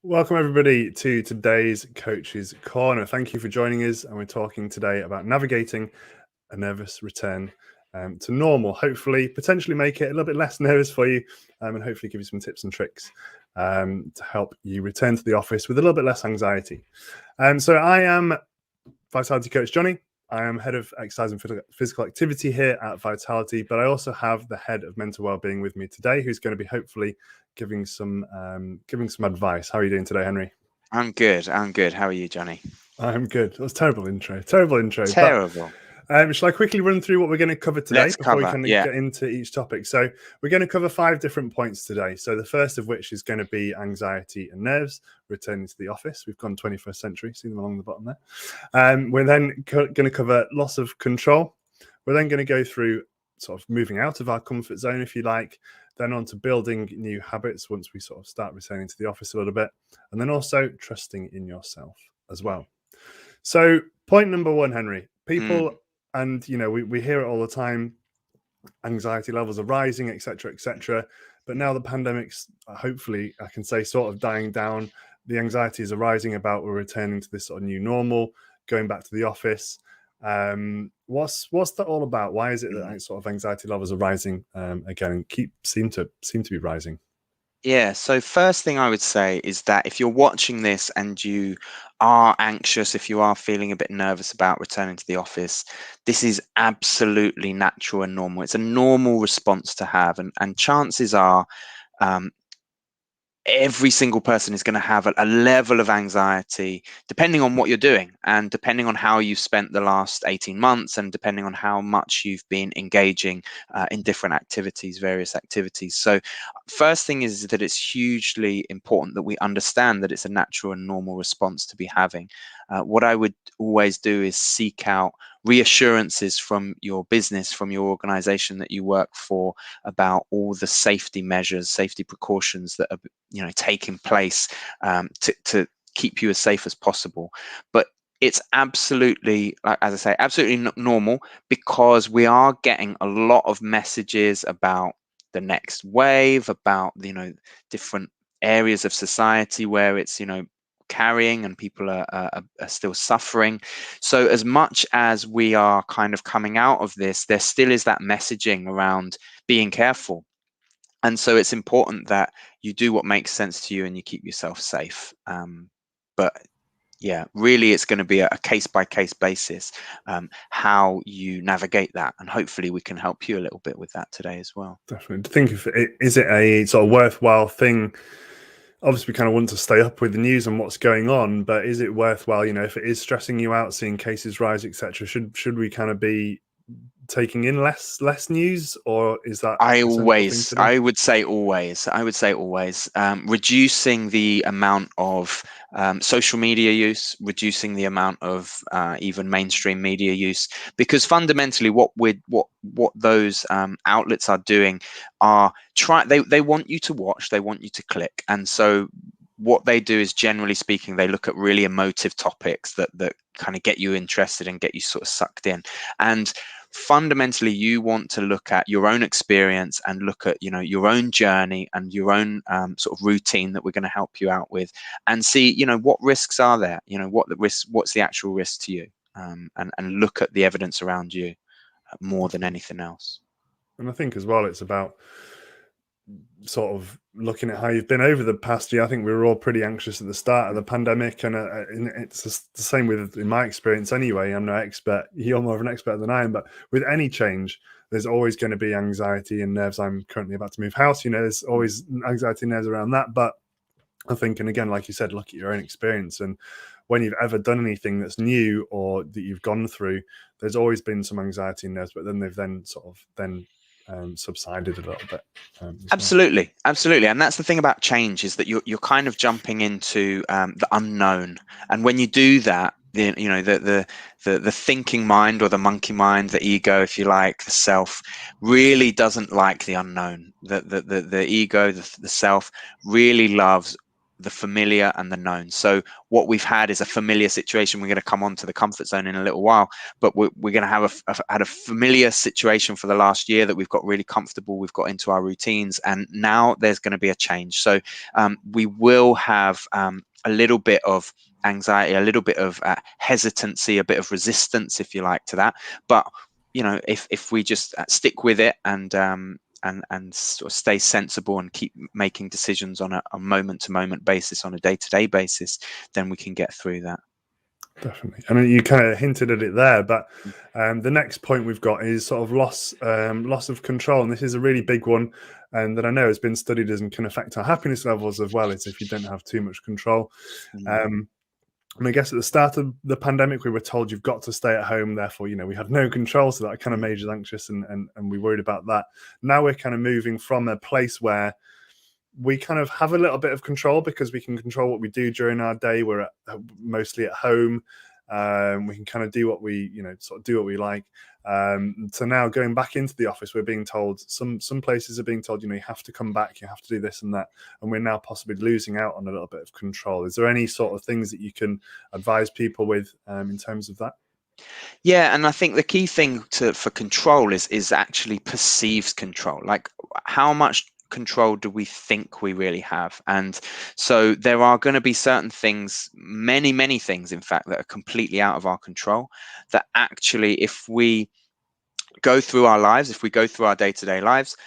Welcome everybody to today's Coach's Corner. Thank you for joining us, and we're talking today about navigating a nervous return to normal. Hopefully, potentially make it a little bit less nervous for you, and hopefully give you some tips and tricks to help you return to the office with a little bit less anxiety. So I am Vitality Coach Johnny. I am head of exercise and physical activity here at Vitality, but I also have the head of mental wellbeing with me today, who's going to be hopefully giving some advice. How are you doing today, Henry? I'm good. How are you, Johnny? I'm good. That was terrible intro. Terrible. But shall I quickly run through what we're going to cover today before we can get into each topic? So we're going to cover 5 different points today. So the first of which is going to be anxiety and nerves, returning to the office. We've gone 21st century, see them along the bottom there. We're then going to cover loss of control. We're then going to go through sort of moving out of our comfort zone, if you like, then on to building new habits once we sort of start returning to the office a little bit, and then also trusting in yourself as well. So point number 1, Henry, people, and we hear it all the time, anxiety levels are rising, etc. But now the pandemic's hopefully, I can say, sort of dying down. The anxieties are rising about we're returning to this sort of new normal, going back to the office. What's that all about? Why is it that sort of anxiety levels are rising again and seem to be rising? Yeah, so first thing I would say is that if you're watching this and you are anxious, if you are feeling a bit nervous about returning to the office, this is absolutely natural and normal. It's a normal response to have, and chances are every single person is going to have a level of anxiety depending on what you're doing and depending on how you've spent the last 18 months and depending on how much you've been engaging in different activities, various activities. So first thing is that it's hugely important that we understand that it's a natural and normal response to be having. What I would always do is seek out reassurances from your business, from your organization that you work for, about all the safety measures, safety precautions that are taking place to keep you as safe as possible. But it's absolutely, as I say, absolutely normal, because we are getting a lot of messages about the next wave, about different areas of society where it's carrying and people are still suffering. So as much as we are kind of coming out of this, there still is that messaging around being careful. And so it's important that you do what makes sense to you and you keep yourself safe. But yeah, really, it's going to be a case-by-case basis how you navigate that. And hopefully we can help you a little bit with that today as well. Definitely. Think of it, is it a sort of worthwhile thing? Obviously, we kind of want to stay up with the news and what's going on, but is it worthwhile? If it is stressing you out, seeing cases rise, etc., should we kind of be taking in less news, or is that I would say always reducing the amount of social media use, reducing the amount of even mainstream media use, because fundamentally what those outlets are doing are they want you to watch, they want you to click, and so what they do is, generally speaking, they look at really emotive topics that kind of get you interested and get you sort of sucked in. And fundamentally, you want to look at your own experience and look at your own journey and your own sort of routine that we're going to help you out with, and see what risks are there, what's the actual risk to you, and look at the evidence around you more than anything else. And I think as well, it's about sort of looking at how you've been over the past year. I think we were all pretty anxious at the start of the pandemic, and it's the same in my experience anyway. I'm no expert. You're more of an expert than I am, but with any change, there's always going to be anxiety and nerves. I'm currently about to move house. There's always anxiety and nerves around that. But I think, and again, like you said, look at your own experience, and when you've ever done anything that's new or that you've gone through, there's always been some anxiety and nerves, but then they've subsided a little bit. Absolutely, and that's the thing about change, is that you're kind of jumping into the unknown, and when you do that, the thinking mind, or the monkey mind, the ego, if you like, the self, really doesn't like the unknown. The ego, the self, really loves the familiar and the known. So what we've had is a familiar situation. We're going to come on to the comfort zone in a little while, but we're going to have had a familiar situation for the last year that we've got really comfortable. We've got into our routines, and now there's going to be a change. So we will have a little bit of anxiety, a little bit of hesitancy, a bit of resistance, if you like, to that. But if we just stick with it and sort of stay sensible and keep making decisions on a moment-to-moment basis, on a day-to-day basis, then we can get through that. Definitely. I mean, you kind of hinted at it there, but the next point we've got is sort of loss of control, and this is a really big one, and that I know has been studied and can affect our happiness levels as well. It's if you don't have too much control. And I guess at the start of the pandemic, we were told you've got to stay at home. Therefore, we had no control, so that kind of made us anxious, and we worried about that. Now we're kind of moving from a place where we kind of have a little bit of control because we can control what we do during our day. We're mostly at home. We can kind of do what we, sort of do what we like. So now going back into the office, we're being told, some places are being told, you have to come back, you have to do this and that. And we're now possibly losing out on a little bit of control. Is there any sort of things that you can advise people with in terms of that? Yeah, and I think the key thing for control is actually perceived control. Like, how much control do we think we really have? And so there are going to be certain things, many things in fact, that are completely out of our control, that actually, if we go through our lives, if we go through our day-to-day lives,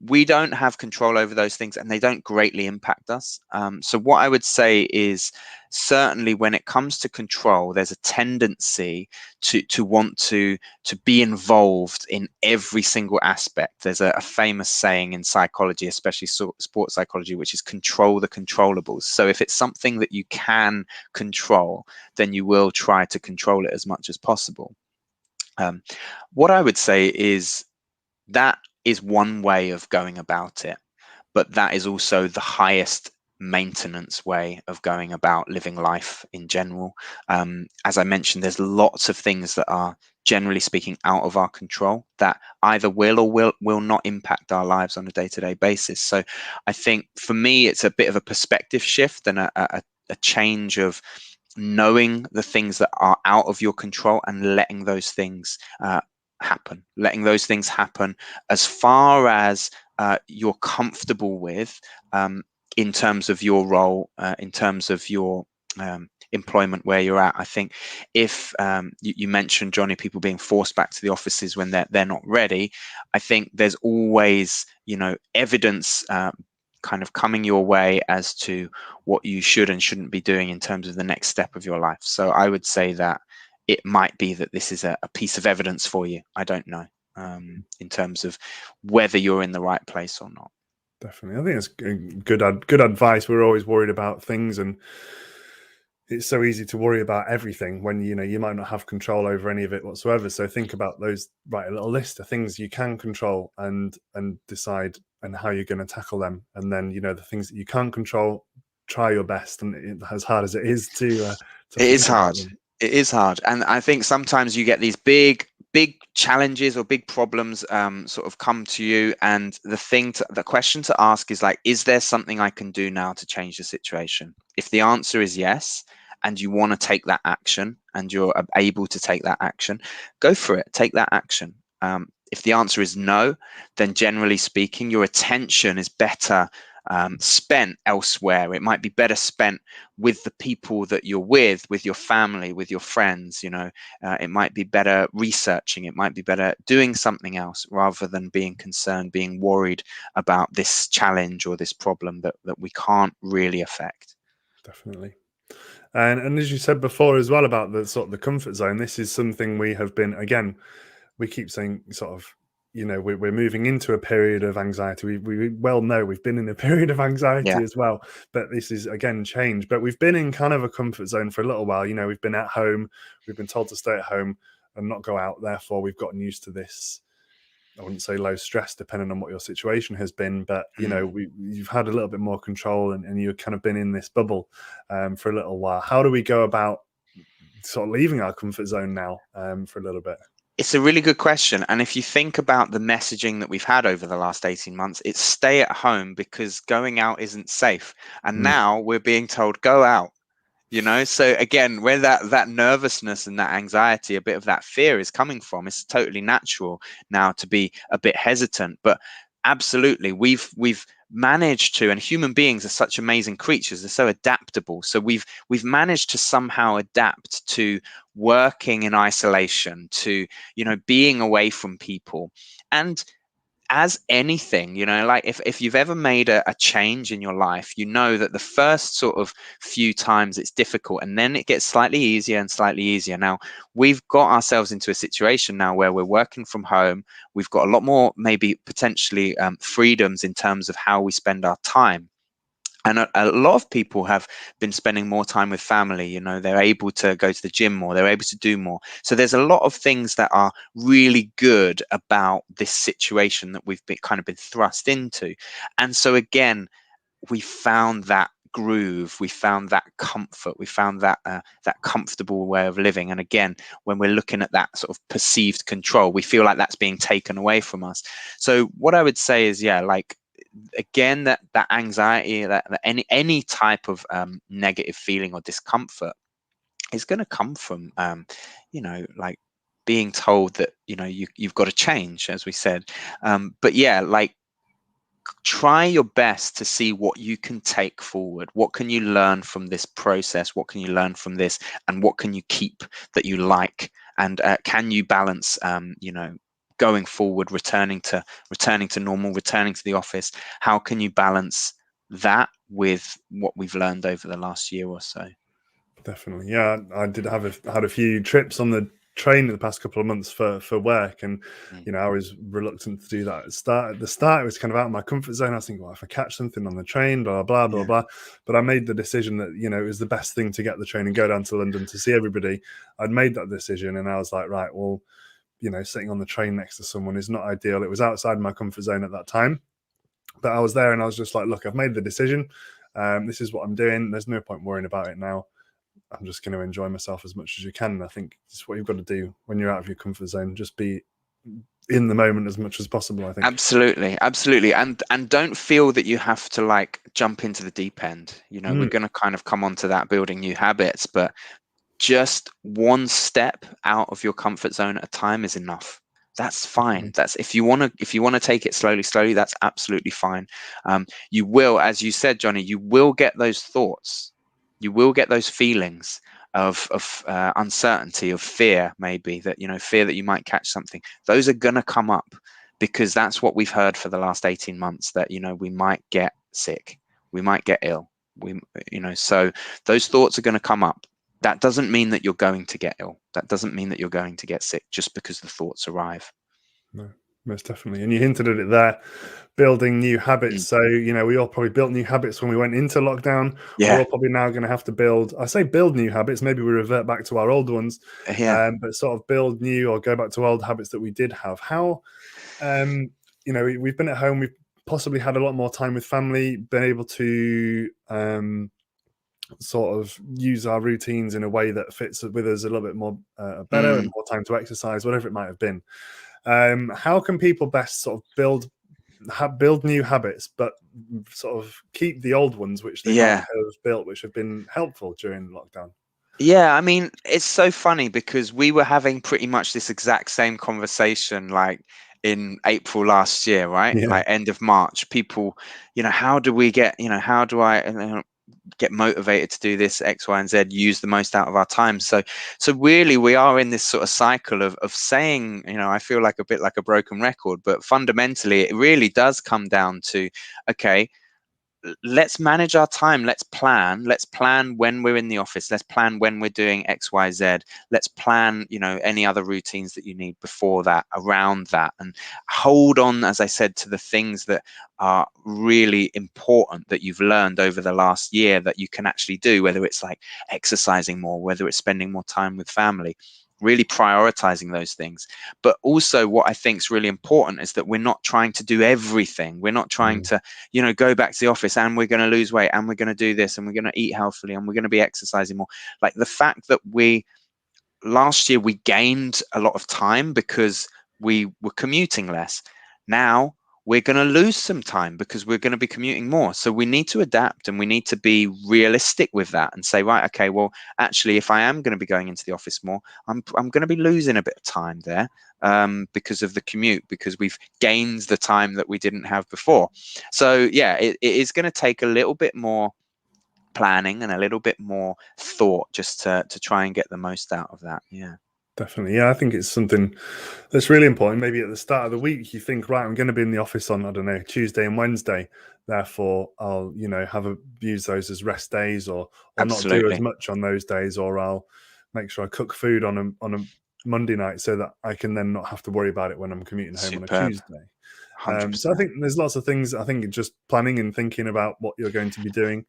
we don't have control over those things, and they don't greatly impact us. So what I would say is, certainly when it comes to control, there's a tendency to want to be involved in every single aspect. There's a famous saying in psychology, especially sports psychology, which is control the controllables. So if it's something that you can control, then you will try to control it as much as possible. What I would say is that is one way of going about it, but that is also the highest maintenance way of going about living life in general. As I mentioned, there's lots of things that are, generally speaking, out of our control that either will or will not impact our lives on a day-to-day basis. So I think for me, it's a bit of a perspective shift and a change of knowing the things that are out of your control and letting those things happen as far as you're comfortable with, in terms of your role, in terms of your employment where you're at. I think if you mentioned, Johnny, people being forced back to the offices when they're not ready, I think there's always evidence kind of coming your way as to what you should and shouldn't be doing in terms of the next step of your life. So I would say that it might be that this is a piece of evidence for you. I don't know, in terms of whether you're in the right place or not. Definitely. I think it's good advice. We're always worried about things, and it's so easy to worry about everything when you might not have control over any of it whatsoever. So think about those, write a little list of things you can control and decide and how you're going to tackle them. And then the things that you can't control, try your best. And as hard as it is to it is hard. It is hard, and I think sometimes you get these big challenges or big problems sort of come to you, and the question to ask is like, is there something I can do now to change the situation? If the answer is yes, and you want to take that action, and you're able to take that action, go for it. Take that action. If the answer is no, then generally speaking, your attention is better spent elsewhere. It might be better spent with the people that you're with your family, with your friends. It might be better researching. It might be better doing something else rather than being concerned, being worried about this challenge or this problem that we can't really affect. Definitely. And as you said before as well about the sort of the comfort zone, this is something we have been, again, we keep saying sort of, we're moving into a period of anxiety. We well know we've been in a period of anxiety as well, but this is again change. But we've been in kind of a comfort zone for a little while. We've been at home, we've been told to stay at home and not go out. Therefore, we've gotten used to this. I wouldn't say low stress, depending on what your situation has been, but you've had a little bit more control, and you've kind of been in this bubble for a little while. How do we go about sort of leaving our comfort zone now for a little bit? It's a really good question. And if you think about the messaging that we've had over the last 18 months, it's stay at home because going out isn't safe. And Mm. now we're being told go out. So again, where that nervousness and that anxiety, a bit of that fear is coming from, it's totally natural now to be a bit hesitant. But absolutely, we've managed to, and human beings are such amazing creatures, they're so adaptable. So we've managed to somehow adapt to working in isolation, to being away from people. And as anything, like if you've ever made a change in your life, you know that the first sort of few times it's difficult, and then it gets slightly easier and slightly easier. Now, we've got ourselves into a situation now where we're working from home. We've got a lot more, maybe potentially freedoms in terms of how we spend our time. And a lot of people have been spending more time with family. They're able to go to the gym more, they're able to do more. So there's a lot of things that are really good about this situation that we've been thrust into. And so again, we found that groove, we found that comfort, we found that that comfortable way of living. And again, when we're looking at that sort of perceived control, we feel like that's being taken away from us. So what I would say is, yeah, like, again, that anxiety, that any type of negative feeling or discomfort is going to come from like being told that you've got to change, as we said. But yeah, like, try your best to see what you can take forward. What can you learn from this process? What can you learn from this? And what can you keep that you like? And can you balance, going forward, returning to normal, returning to the office? How can you balance that with what we've learned over the last year or so? Definitely, yeah. I did had a few trips on the train in the past couple of months for work, and Mm. I was reluctant to do that at the start. It was kind of out of my comfort zone. I was thinking, well, if I catch something on the train, blah blah blah Yeah. blah. But I made the decision that it was the best thing to get the train and go down to London to see everybody. I'd made that decision, and I was like, right, well, sitting on the train next to someone is not ideal. It was outside my comfort zone at that time, but I was there, and I was just like, look, I've made the decision. This is what I'm doing. There's no point worrying about it now. I'm just going to enjoy myself as much as you can. And I think it's what you've got to do when you're out of your comfort zone. Just be in the moment as much as possible, I think. Absolutely, absolutely. And don't feel that you have to, like, jump into the deep end. We're going to kind of come on to that, building new habits, but just one step out of your comfort zone at a time is enough. That's fine. That's, if you want to take it slowly, that's absolutely fine. You will, as you said, Johnny, you will get those thoughts, you will get those feelings of uncertainty, of fear, maybe that fear that you might catch something. Those are gonna come up because that's what we've heard for the last 18 months, that we might get sick, we might get ill, so those thoughts are going to come up. That doesn't mean that you're going to get ill. That doesn't mean that you're going to get sick just because the thoughts arrive. No, most definitely. And you hinted at it there, building new habits. So, we all probably built new habits when we went into lockdown. We're Yeah. all probably now going to have to build, I say build new habits, maybe we revert back to our old ones, Yeah. but sort of build new or go back to old habits that we did have. How, we've been at home, we've possibly had a lot more time with family, been able to sort of use our routines in a way that fits with us a little bit more better, and more time to exercise, whatever it might have been. How can people best sort of build new habits, but sort of keep the old ones which they might have built, which have been helpful during lockdown? Yeah, I mean, it's so funny because we were having pretty much this exact same conversation, like, in April last year, right? Yeah. Like end of March. People, how do we get, how do I get motivated to do this X, Y, and Z, use the most out of our time? So really we are in this sort of cycle of saying, I feel like a bit like a broken record, but fundamentally it really does come down to, okay, let's manage our time. Let's plan when we're in the office. Let's plan when we're doing X, Y, Z. Let's plan, any other routines that you need before that, around that, and hold on, as I said, to the things that are really important that you've learned over the last year that you can actually do, whether it's like exercising more, whether it's spending more time with family, really prioritizing those things. But also what I think is really important is that we're not trying to do everything. We're not trying to, go back to the office and we're going to lose weight and we're going to do this and we're going to eat healthily and we're going to be exercising more. Like, the fact that we last year we gained a lot of time because we were commuting less. Now we're going to lose some time because we're going to be commuting more. So we need to adapt, and we need to be realistic with that and say, right, okay, well, actually, if I am going to be going into the office more, I'm going to be losing a bit of time there because of the commute, because we've gained the time that we didn't have before. So yeah, it is going to take a little bit more planning and a little bit more thought just to try and get the most out of that. Yeah. Definitely. Yeah, I think it's something that's really important. Maybe at the start of the week, you think, right, I'm going to be in the office on, I don't know, Tuesday and Wednesday. Therefore, I'll, use those as rest days, or not do as much on those days, or I'll make sure I cook food on a Monday night so that I can then not have to worry about it when I'm commuting home on a Tuesday. So I think there's lots of things. I think just planning and thinking about what you're going to be doing.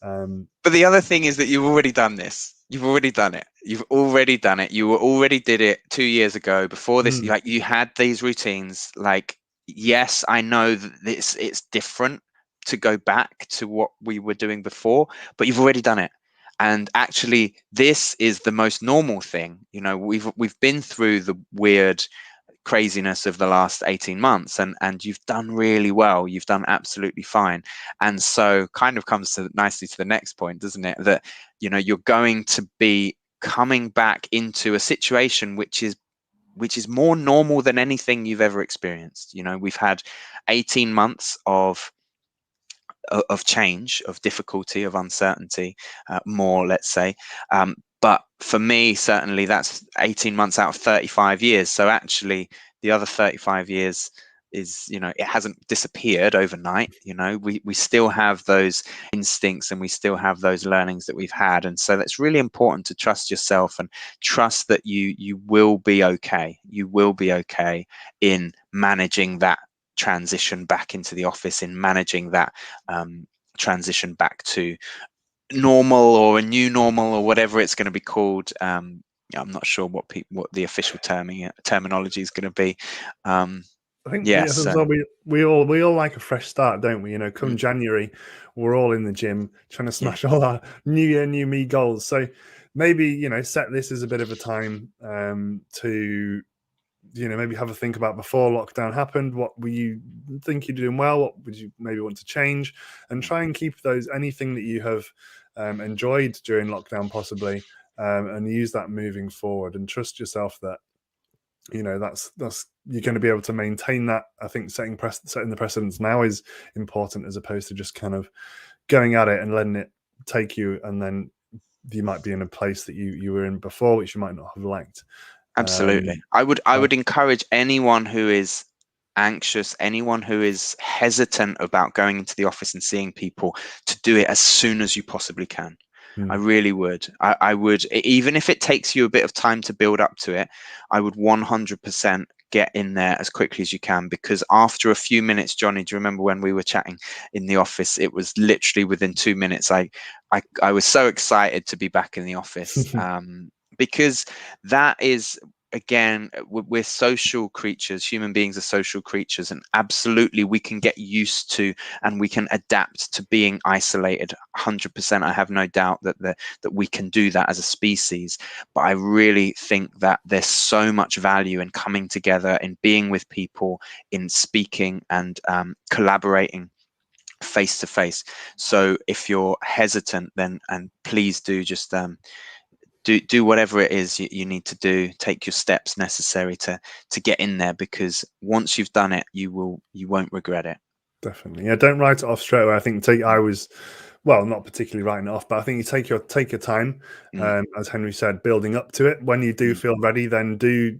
But the other thing is that you've already done this. You've already done it. You've already done it. You already did it 2 years ago. Before this, like, you had these routines. Like, yes, I know that it's different to go back to what we were doing before, but you've already done it. And actually, this is the most normal thing. We've been through the weird craziness of the last 18 months, and you've done really well. You've done absolutely fine. And so kind of comes nicely to the next point, doesn't it, that you're going to be coming back into a situation which is more normal than anything you've ever experienced. We've had 18 months of change, of difficulty, of uncertainty, more, let's say. But for me, certainly, that's 18 months out of 35 years. So actually, the other 35 years is, it hasn't disappeared overnight. We still have those instincts, and we still have those learnings that we've had. And so that's really important to trust yourself and trust that you will be okay. You will be okay in managing that transition back into the office, in managing that transition back to normal, or a new normal, or whatever it's going to be called. I'm not sure what the official terminology is going to be. I think we all like a fresh start, don't we? Come January, we're all in the gym trying to smash all our new year, new me goals. So maybe set this as a bit of a time to maybe have a think about before lockdown happened. What were you think you're doing well? What would you maybe want to change? And try and keep anything that you have enjoyed during lockdown, possibly, and use that moving forward. And trust yourself that that's you're going to be able to maintain that. I think setting the precedence now is important, as opposed to just kind of going at it and letting it take you, and then you might be in a place that you were in before, which you might not have liked. Absolutely. I would encourage anyone who is anxious, anyone who is hesitant about going into the office and seeing people, to do it as soon as you possibly can. I really would. I would, even if it takes you a bit of time to build up to it, I would 100% get in there as quickly as you can, because after a few minutes, Johnny, do you remember when we were chatting in the office? It was literally within 2 minutes. I was so excited to be back in the office, because that is, again, we're social creatures. Human beings are social creatures, and absolutely we can get used to, and we can adapt to being isolated. 100%. I have no doubt that we can do that as a species. But I really think that there's so much value in coming together, in being with people, in speaking and collaborating face to face. So if you're hesitant, then please do just do whatever it is you need to do. Take your steps necessary to get in there, because once you've done it, you won't regret it. Definitely. Yeah, don't write it off straight away. I think I was, well, not particularly writing it off, but I think you take your time, as Henry said, building up to it. When you do feel ready, then do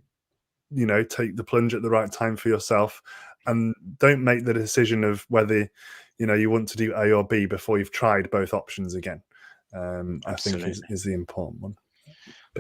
take the plunge at the right time for yourself, and don't make the decision of whether you want to do A or B before you've tried both options again. I think is the important one.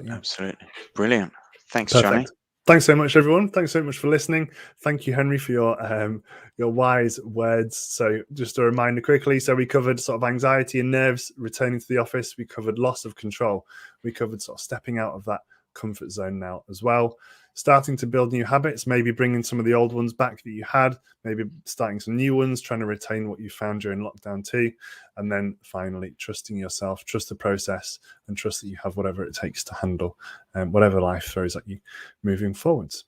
Yeah. Absolutely. Brilliant. Thanks, Perfect. Johnny. Thanks so much, everyone. Thanks so much for listening. Thank you, Henry, for your wise words. So just a reminder quickly. So we covered sort of anxiety and nerves returning to the office. We covered loss of control. We covered sort of stepping out of that comfort zone now as well. Starting to build new habits, maybe bringing some of the old ones back that you had, maybe starting some new ones, trying to retain what you found during lockdown too. And then finally, trusting yourself, trust the process, and trust that you have whatever it takes to handle whatever life throws at you moving forwards.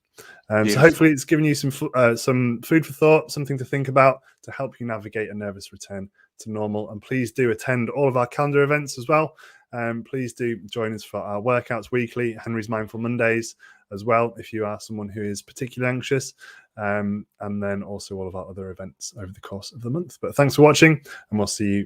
So hopefully it's given you some food for thought, something to think about to help you navigate a nervous return to normal. And please do attend all of our calendar events as well. Please do join us for our workouts weekly, Henry's Mindful Mondays as well, if you are someone who is particularly anxious, and then also all of our other events over the course of the month. But thanks for watching, and we'll see you